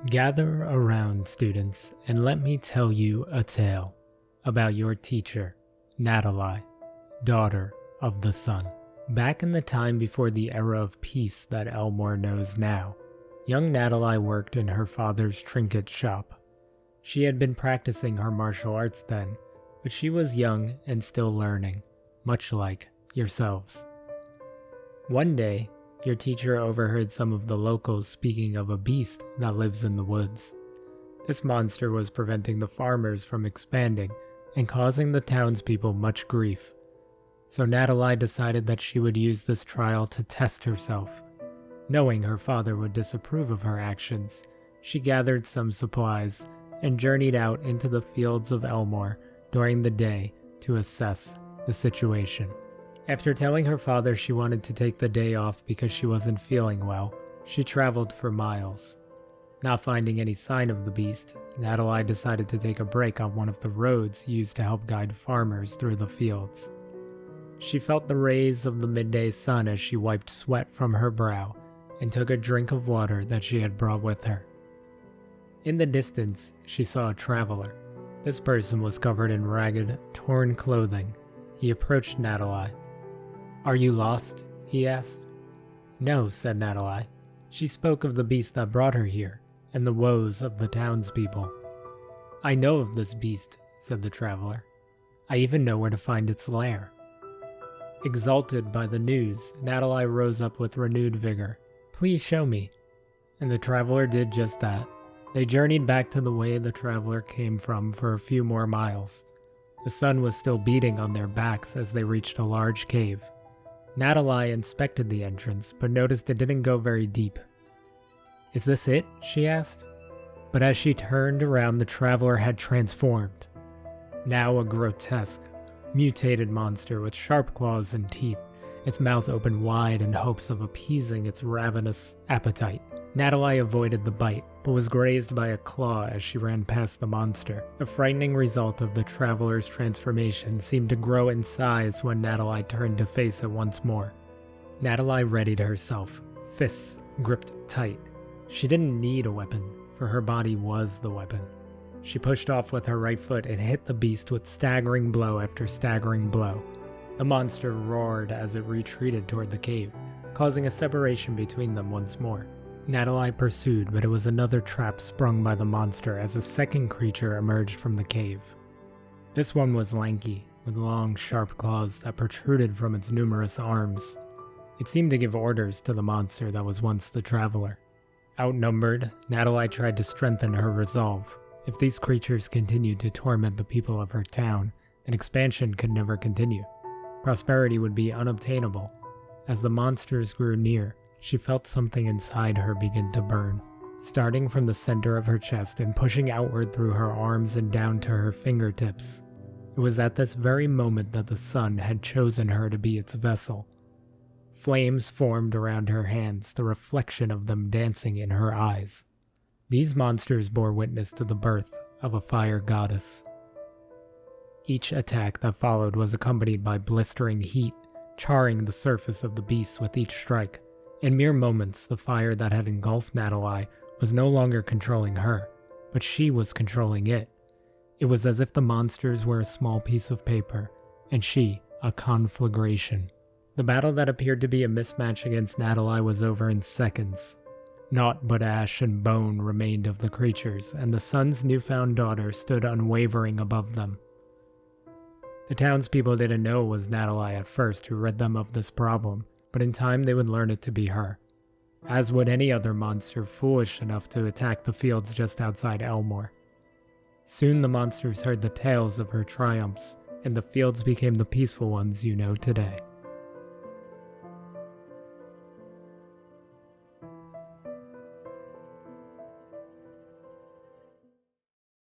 Gather around, students, and let me tell you a tale about your teacher, Natalai, daughter of the sun. Back in the time before the era of peace that Elmore knows now, young Natalai worked in her father's trinket shop. She had been practicing her martial arts then, but she was young and still learning, much like yourselves. One day, your teacher overheard some of the locals speaking of a beast that lives in the woods. This monster was preventing the farmers from expanding and causing the townspeople much grief. So Natalai decided that she would use this trial to test herself. Knowing her father would disapprove of her actions, she gathered some supplies and journeyed out into the fields of Elmore during the day to assess the situation. After telling her father she wanted to take the day off because she wasn't feeling well, she traveled for miles. Not finding any sign of the beast, Natalai decided to take a break on one of the roads used to help guide farmers through the fields. She felt the rays of the midday sun as she wiped sweat from her brow and took a drink of water that she had brought with her. In the distance, she saw a traveler. This person was covered in ragged, torn clothing. He approached Natalai. "Are you lost?" he asked. "No," said Natalai. She spoke of the beast that brought her here, and the woes of the townspeople. "I know of this beast," said the traveler. "I even know where to find its lair." Exalted by the news, Natalai rose up with renewed vigor. "Please show me." And the traveler did just that. They journeyed back to the way the traveler came from for a few more miles. The sun was still beating on their backs as they reached a large cave. Natalai inspected the entrance, but noticed it didn't go very deep. "Is this it?" she asked. But as she turned around, the traveler had transformed. Now a grotesque, mutated monster with sharp claws and teeth, its mouth open wide in hopes of appeasing its ravenous appetite. Natalai avoided the bite, but was grazed by a claw as she ran past the monster. The frightening result of the traveler's transformation seemed to grow in size when Natalai turned to face it once more. Natalai readied herself, fists gripped tight. She didn't need a weapon, for her body was the weapon. She pushed off with her right foot and hit the beast with staggering blow after staggering blow. The monster roared as it retreated toward the cave, causing a separation between them once more. Natalai pursued, but it was another trap sprung by the monster as a second creature emerged from the cave. This one was lanky, with long, sharp claws that protruded from its numerous arms. It seemed to give orders to the monster that was once the traveler. Outnumbered, Natalai tried to strengthen her resolve. If these creatures continued to torment the people of her town, then expansion could never continue. Prosperity would be unobtainable. As the monsters grew near, she felt something inside her begin to burn, starting from the center of her chest and pushing outward through her arms and down to her fingertips. It was at this very moment that the sun had chosen her to be its vessel. Flames formed around her hands, the reflection of them dancing in her eyes. These monsters bore witness to the birth of a fire goddess. Each attack that followed was accompanied by blistering heat, charring the surface of the beast with each strike. In mere moments, the fire that had engulfed Natalai was no longer controlling her, but she was controlling it. It was as if the monsters were a small piece of paper, and she a conflagration. The battle that appeared to be a mismatch against Natalai was over in seconds. Naught but ash and bone remained of the creatures, and the sun's newfound daughter stood unwavering above them. The townspeople didn't know it was Natalai at first who rid them of this problem, but in time they would learn it to be her, as would any other monster foolish enough to attack the fields just outside Elmore. Soon the monsters heard the tales of her triumphs, and the fields became the peaceful ones you know today.